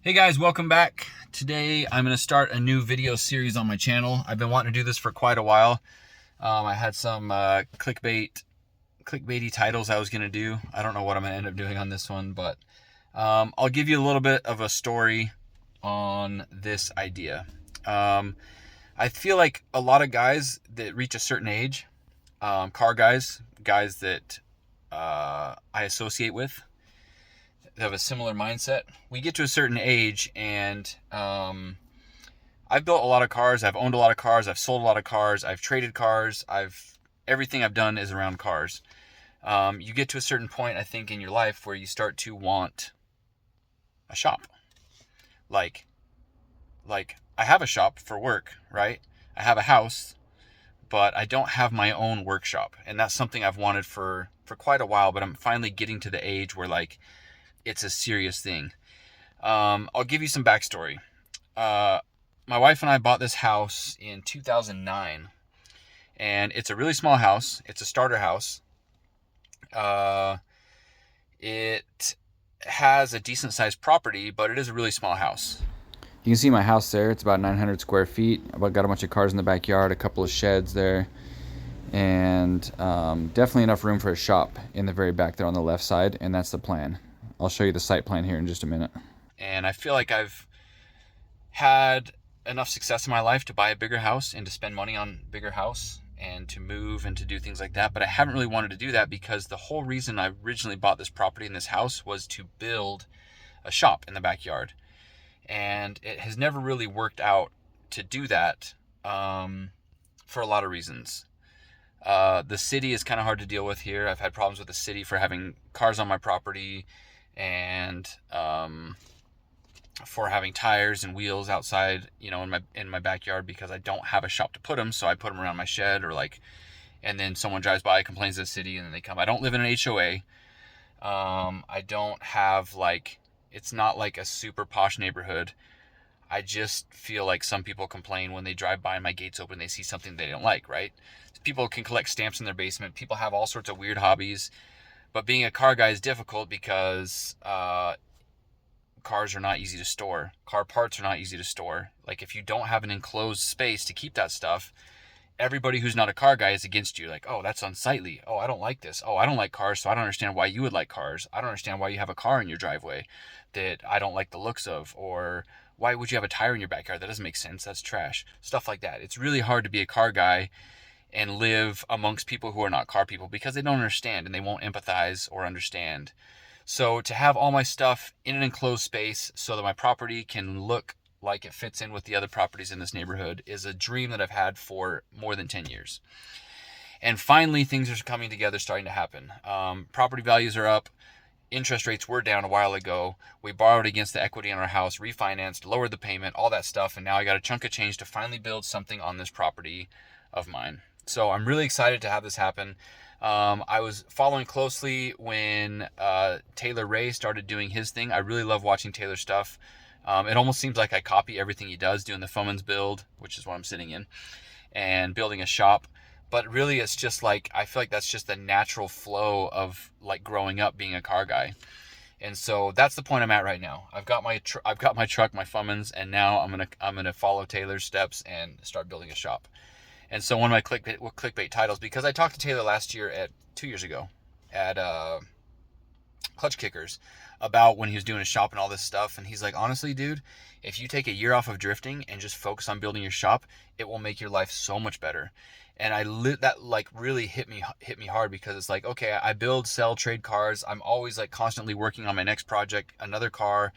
Hey guys, welcome back. Today I'm going to start a new video series on my channel. I've been wanting to do this for quite a while. I had some clickbaity titles I was going to do. I don't know what I'm going to end up doing on this one, but I'll give you a little bit of a story on this idea. I feel like a lot of guys that reach a certain age, car guys that I associate with, have a similar mindset. We get to a certain age and I've built a lot of cars, I've owned a lot of cars, I've sold a lot of cars, I've traded cars, everything I've done is around cars. You get to a certain point, I think, in your life where you start to want a shop. Like I have a shop for work, right? I have a house, but I don't have my own workshop. And that's something I've wanted for quite a while, but I'm finally getting to the age where it's a serious thing. I'll give you some backstory. My wife and I bought this house in 2009, and it's a really small house. It's a starter house. It has a decent sized property, but it is a really small house. You can see my house there. It's about 900 square feet. I've got a bunch of cars in the backyard, a couple of sheds there, and definitely enough room for a shop in the very back there on the left side, and that's the plan. I'll show you the site plan here in just a minute. And I feel like I've had enough success in my life to buy a bigger house and to spend money on a bigger house and to move and to do things like that. But I haven't really wanted to do that because the whole reason I originally bought this property in this house was to build a shop in the backyard. And it has never really worked out to do that for a lot of reasons. The city is kind of hard to deal with here. I've had problems with the city for having cars on my property and for having tires and wheels outside, in my backyard, because I don't have a shop to put them. So I put them around my shed and then someone drives by, complains to the city, and then they come. I don't live in an HOA. I don't have it's not like a super posh neighborhood. I just feel like some people complain when they drive by and my gate's open, they see something they don't like, right? People can collect stamps in their basement. People have all sorts of weird hobbies. But being a car guy is difficult because cars are not easy to store. Car parts are not easy to store. Like, if you don't have an enclosed space to keep that stuff, everybody who's not a car guy is against you. Like, oh, that's unsightly. Oh, I don't like this. Oh, I don't like cars, so I don't understand why you would like cars. I don't understand why you have a car in your driveway that I don't like the looks of. Or why would you have a tire in your backyard? That doesn't make sense. That's trash. Stuff like that. It's really hard to be a car guy and live amongst people who are not car people because they don't understand and they won't empathize or understand. So to have all my stuff in an enclosed space so that my property can look like it fits in with the other properties in this neighborhood is a dream that I've had for more than 10 years. And finally, things are coming together, starting to happen. Property values are up. Interest rates were down a while ago. We borrowed against the equity on our house, refinanced, lowered the payment, all that stuff. And now I got a chunk of change to finally build something on this property of mine. So I'm really excited to have this happen. I was following closely when Taylor Ray started doing his thing. I really love watching Taylor's stuff. It almost seems like I copy everything he does, doing the Foreman's build, which is what I'm sitting in, and building a shop. But really, it's just I feel like that's just the natural flow of growing up being a car guy. And so that's the point I'm at right now. I've got my truck, my Foreman's, and now I'm gonna follow Taylor's steps and start building a shop. And so one of my clickbait titles, because I talked to Taylor 2 years ago at Clutch Kickers about when he was doing his shop and all this stuff. And he's like, honestly, dude, if you take a year off of drifting and just focus on building your shop, it will make your life so much better. And that really hit me hard, because it's like, okay, I build, sell, trade cars. I'm always constantly working on my next project, another car,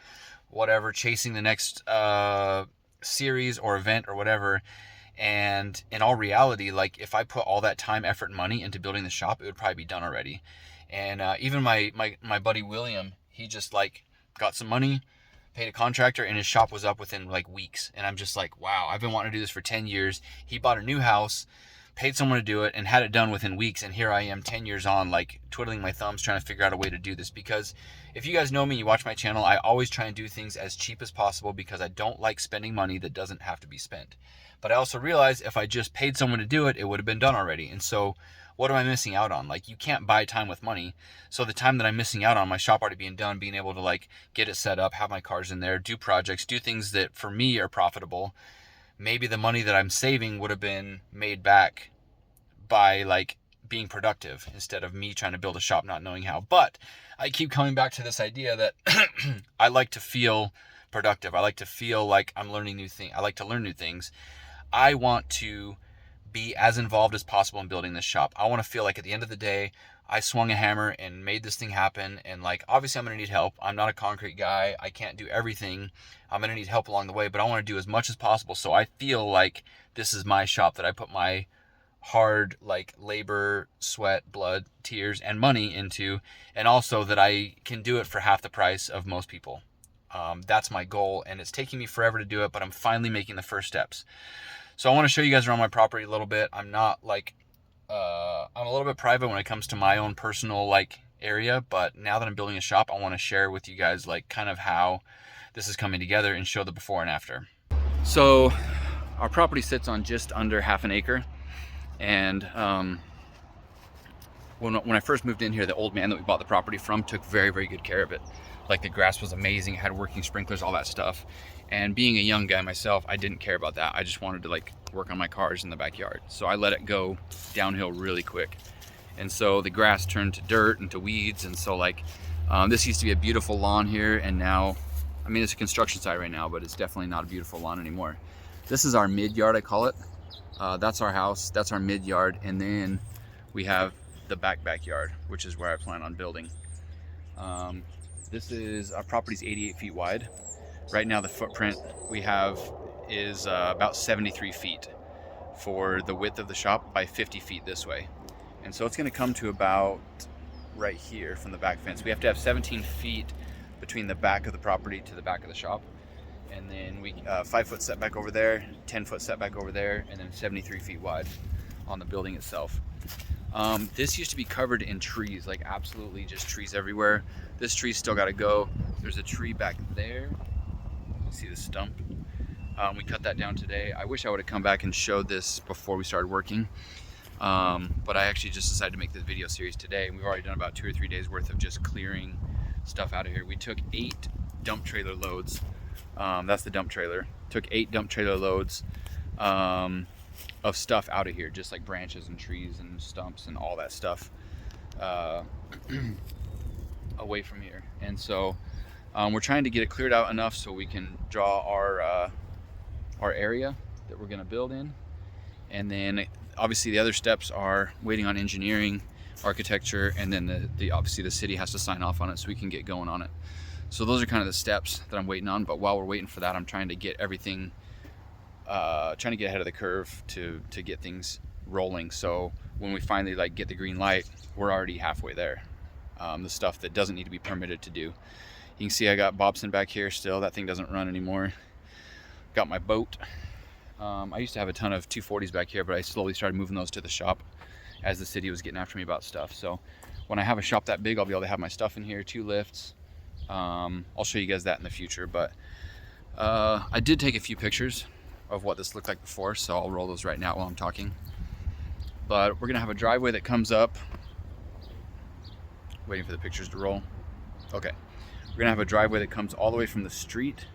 whatever, chasing the next series or event or whatever. And in all reality, if I put all that time, effort, and money into building the shop, it would probably be done already. And even my buddy William, he just got some money, paid a contractor, and his shop was up within weeks. And I'm just wow, I've been wanting to do this for 10 years. He bought a new house, paid someone to do it, and had it done within weeks. And here I am 10 years on, twiddling my thumbs, trying to figure out a way to do this. Because if you guys know me, you watch my channel, I always try and do things as cheap as possible because I don't like spending money that doesn't have to be spent. But I also realized if I just paid someone to do it, it would have been done already. And so what am I missing out on? Like, you can't buy time with money. So the time that I'm missing out on, my shop already being done, being able to like get it set up, have my cars in there, do projects, do things that for me are profitable. Maybe the money that I'm saving would have been made back by like being productive instead of me trying to build a shop not knowing how. But I keep coming back to this idea that I like to feel productive. I like to feel like I'm learning new things. I like to learn new things. I want to be as involved as possible in building this shop. I want to feel like at the end of the day, I swung a hammer and made this thing happen. And like, obviously I'm going to need help. I'm not a concrete guy. I can't do everything. I'm going to need help along the way, but I want to do as much as possible. So I feel like this is my shop that I put my hard like labor, sweat, blood, tears, and money into, and also that I can do it for half the price of most people. That's my goal, and it's taking me forever to do it, but I'm finally making the first steps. So I want to show you guys around my property a little bit. I'm not like, I'm a little bit private when it comes to my own personal like area, but now that I'm building a shop, I want to share with you guys like kind of how this is coming together and show the before and after. So our property sits on just under half an acre. And when I first moved in here, the old man that we bought the property from took very, very good care of it. Like, the grass was amazing, it had working sprinklers, all that stuff. And being a young guy myself, I didn't care about that. I just wanted to like work on my cars in the backyard. So I let it go downhill really quick. And so the grass turned to dirt and to weeds. And so like, this used to be a beautiful lawn here. And now, I mean, it's a construction site right now, but it's definitely not a beautiful lawn anymore. This is our mid yard, I call it. That's our house, that's our mid yard, and then we have the backyard, which is where I plan on building. This is, our property's 88 feet wide. Right now the footprint we have is about 73 feet for the width of the shop by 50 feet this way. And so it's gonna come to about right here from the back fence. We have to have 17 feet between the back of the property to the back of the shop. And then we 5-foot setback over there, 10-foot setback over there, and then 73 feet wide on the building itself. This used to be covered in trees, like absolutely just trees everywhere. This tree's still got to go. There's a tree back there. See the stump? We cut that down today. I wish I would have come back and showed this before we started working. But I actually just decided to make this video series today. We've already done about 2 or 3 days worth of just clearing stuff out of here. We took 8 dump trailer loads. That's the dump trailer. Took 8 dump trailer loads of stuff out of here, just like branches and trees and stumps and all that stuff away from here. And so we're trying to get it cleared out enough so we can draw our area that we're going to build in. And then obviously the other steps are waiting on engineering, architecture, and then obviously the city has to sign off on it so we can get going on it. So those are kind of the steps that I'm waiting on. But while we're waiting for that, I'm trying to get everything, trying to get ahead of the curve to get things rolling. So when we finally like get the green light, we're already halfway there. The stuff that doesn't need to be permitted to do. You can see I got Bobson back here still. That thing doesn't run anymore. Got my boat. I used to have a ton of 240s back here, but I slowly started moving those to the shop as the city was getting after me about stuff. So when I have a shop that big, I'll be able to have my stuff in here, 2 lifts. I'll show you guys that in the future, but I did take a few pictures of what this looked like before, so I'll roll those right now while I'm talking. But we're gonna have a driveway that comes up. Waiting for the pictures to roll. Okay, we're gonna have a driveway that comes all the way from the street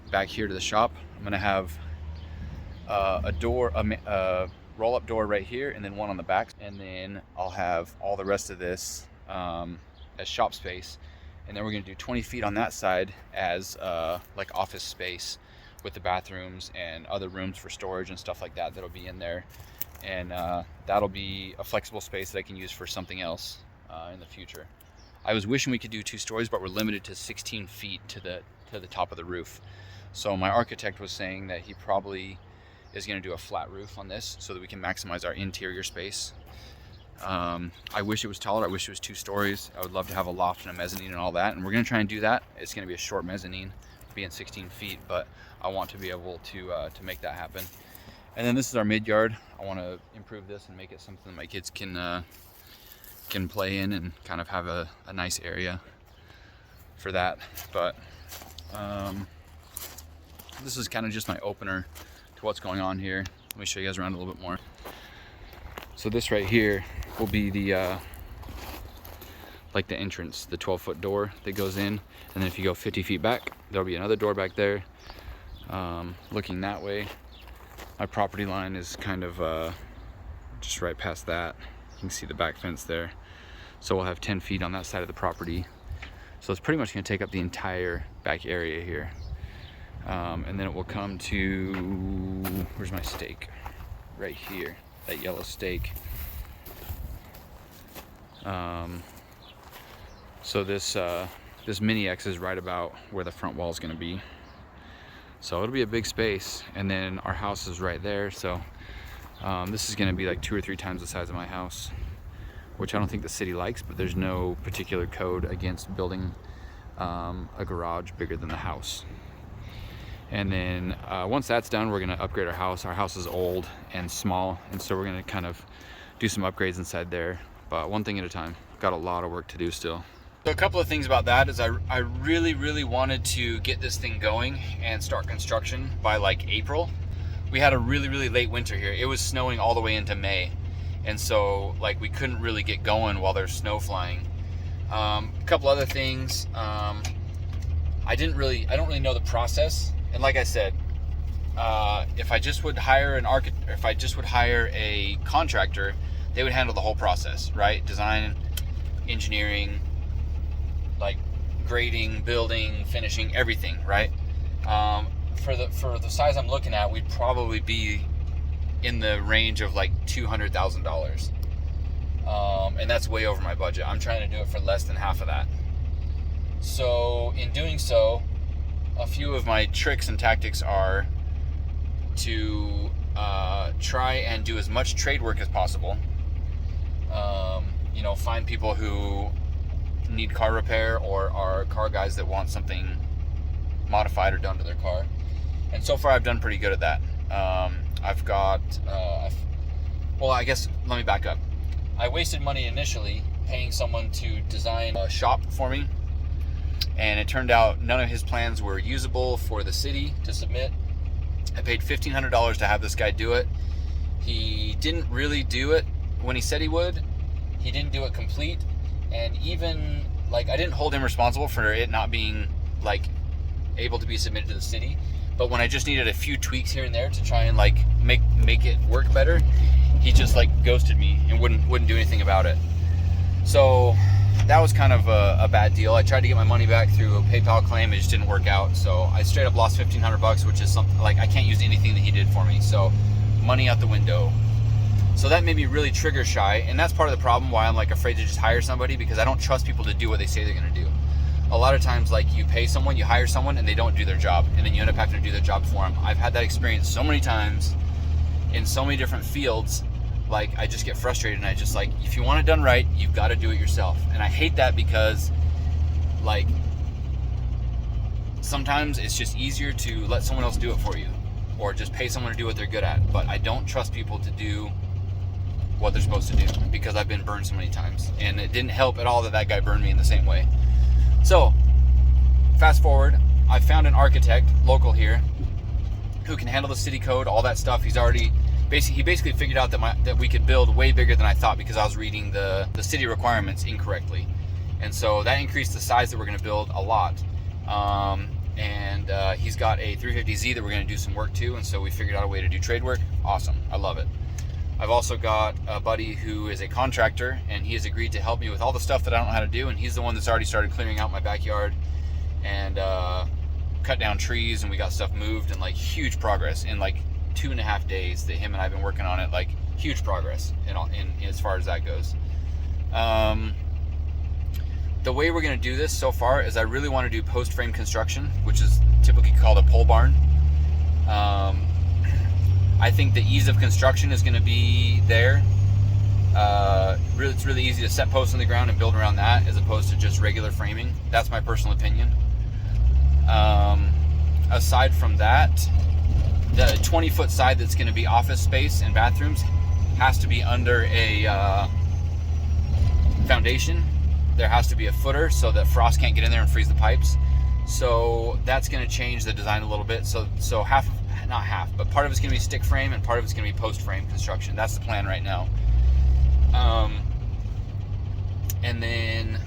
back here to the shop. I'm gonna have a door, a roll-up door right here, and then one on the back, and then I'll have all the rest of this as shop space. And then we're gonna do 20 feet on that side as like office space with the bathrooms and other rooms for storage and stuff like that that'll be in there. And that'll be a flexible space that I can use for something else in the future. I was wishing we could do 2 stories, but we're limited to 16 feet to the top of the roof. So my architect was saying that he probably is gonna do a flat roof on this so that we can maximize our interior space. I wish it was taller. I wish it was 2 stories. I would love to have a loft and a mezzanine and all that, and we're gonna try and do that. It's gonna be a short mezzanine, being 16 feet, but I want to be able to make that happen. And then this is our mid yard. I want to improve this and make it something that my kids can play in and kind of have a nice area for that. But this is kind of just my opener to what's going on here. Let me show you guys around a little bit more. So this right here will be the like the entrance, the 12-foot door that goes in, and then if you go 50 feet back, there'll be another door back there. Looking that way, my property line is kind of just right past that. You can see the back fence there. So we'll have 10 feet on that side of the property. So it's pretty much going to take up the entire back area here. And then it will come to, where's my stake? Right here, that yellow stake. So this mini X is right about where the front wall is going to be. So it'll be a big space, and then our house is right there. So this is going to be like 2 or 3 times the size of my house, which I don't think the city likes, but there's no particular code against building a garage bigger than the house. And then once that's done, we're going to upgrade our house. Our house is old and small, and so we're going to kind of do some upgrades inside there, but one thing at a time. Got a lot of work to do still. So a couple of things about that is I really wanted to get this thing going and start construction by like April. We had a really late winter here. It was snowing all the way into May, and so like we couldn't really get going while there's snow flying. A couple other things. I don't really know the process, and like I said, if I just would hire a contractor, they would handle the whole process, right? Design, engineering, like grading, building, finishing, everything, right? For the size I'm looking at, we'd probably be in the range of like $200,000, and that's way over my budget. I'm trying to do it for less than half of that. So in doing so, a few of my tricks and tactics are to try and do as much trade work as possible. Find people who need car repair or are car guys that want something modified or done to their car. And so far I've done pretty good at that. I guess let me back up. I wasted money initially paying someone to design a shop for me, and it turned out none of his plans were usable for the city to submit. I paid $1,500 to have this guy do it. He didn't really do it when he said he would. He didn't do it complete, and even like I didn't hold him responsible for it not being like able to be submitted to the city. But when I just needed a few tweaks here and there to try and like make it work better, he just like ghosted me and wouldn't do anything about it. So that was kind of a bad deal. I tried to get my money back through a PayPal claim. It just didn't work out. So I straight up lost $1,500, which is something like I can't use anything that he did for me. So money out the window. So that made me really trigger shy, and that's part of the problem why I'm like afraid to just hire somebody, because I don't trust people to do what they say they're going to do. A lot of times, like, you pay someone, you hire someone, and they don't do their job, and then you end up having to do their job for them. I've had that experience so many times in so many different fields. Like, I just get frustrated, and I just like, if you want it done right, you've got to do it yourself. And I hate that because, like, sometimes it's just easier to let someone else do it for you, or just pay someone to do what they're good at. But I don't trust people to do what they're supposed to do, because I've been burned so many times, and it didn't help at all that guy burned me in the same way. So fast forward, I found an architect local here who can handle the city code, all that stuff. He basically figured out that we could build way bigger than I thought, because I was reading the city requirements incorrectly, and so that increased the size that we're going to build a lot. And he's got a 350Z that we're going to do some work to, and so we figured out a way to do trade work. Awesome, I love it. I've also got a buddy who is a contractor, and he has agreed to help me with all the stuff that I don't know how to do, and he's the one that's already started clearing out my backyard and cut down trees, and we got stuff moved, and like huge progress in like 2.5 days that him and I have been working on it. Like huge progress in as far as that goes. The way we're going to do this so far is I really want to do post frame construction, which is typically called a pole barn. I think the ease of construction is going to be there. It's really easy to set posts on the ground and build around that, as opposed to just regular framing. That's my personal opinion. Aside from that, the 20-foot side that's going to be office space and bathrooms has to be under a foundation. There has to be a footer so that frost can't get in there and freeze the pipes. So that's going to change the design a little bit. So not half, but part of it's going to be stick frame and part of it's going to be post frame construction. That's the plan right now. And then,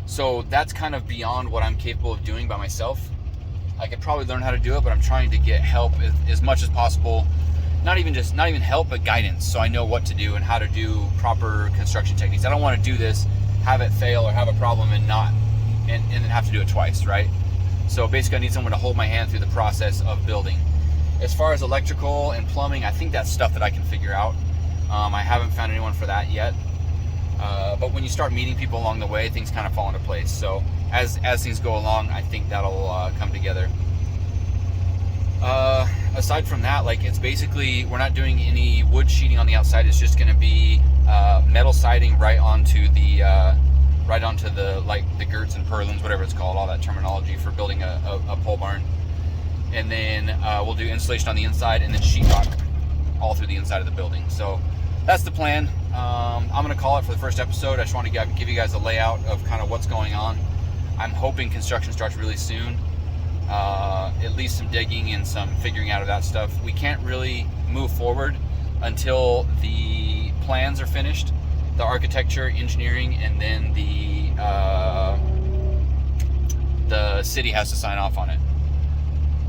so that's kind of beyond what I'm capable of doing by myself. I could probably learn how to do it, but I'm trying to get help as much as possible. Not even help, but guidance, so I know what to do and how to do proper construction techniques. I don't want to do this, have it fail or have a problem and then have to do it twice, right? So basically I need someone to hold my hand through the process of building. As far as electrical and plumbing, I think that's stuff that I can figure out. I haven't found anyone for that yet. But when you start meeting people along the way, things kind of fall into place. So as things go along, I think that'll come together. Aside from that, like, it's basically, we're not doing any wood sheeting on the outside. It's just going to be metal siding right onto the like the girts and purlins, whatever it's called, all that terminology for building a pole barn. And then we'll do insulation on the inside and then sheetrock all through the inside of the building. So that's the plan. I'm going to call it for the first episode. I just want to give you guys a layout of kind of what's going on. I'm hoping construction starts really soon. At least some digging and some figuring out of that stuff. We can't really move forward until the plans are finished, the architecture, engineering, and then the city has to sign off on it.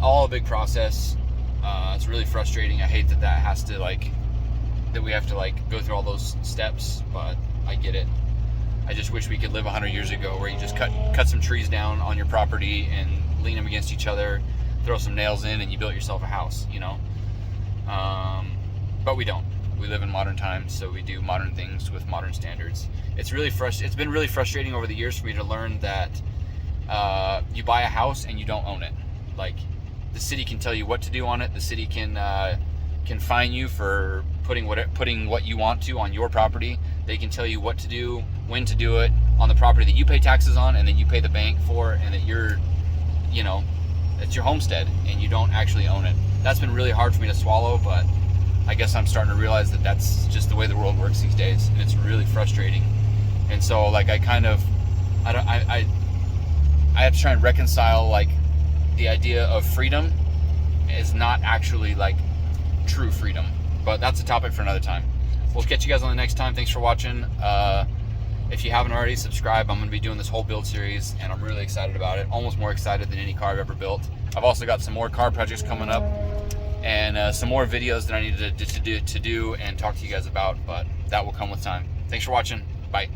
All a big process. It's really frustrating. I hate that has to that we have to go through all those steps, but I get it. I just wish we could live 100 years ago where you just cut some trees down on your property and lean them against each other, throw some nails in, and you built yourself a house, you know? But we don't. We live in modern times, so we do modern things with modern standards. It's been really frustrating over the years for me to learn that you buy a house and you don't own it. Like, the city can tell you what to do on it. The city can fine you for putting what you want to on your property. They can tell you what to do, when to do it on the property that you pay taxes on and that you pay the bank for, and that it's your homestead and you don't actually own it. That's been really hard for me to swallow, but I guess I'm starting to realize that that's just the way the world works these days, and it's really frustrating. And so I have to try and reconcile the idea of freedom is not actually true freedom. But that's a topic for another time. We'll catch you guys on the next time. Thanks for watching. If you haven't already, subscribe. I'm going to be doing this whole build series, and I'm really excited about it. Almost more excited than any car I've ever built. I've also got some more car projects coming up, and some more videos that I need to do and talk to you guys about, but that will come with time. Thanks for watching. Bye.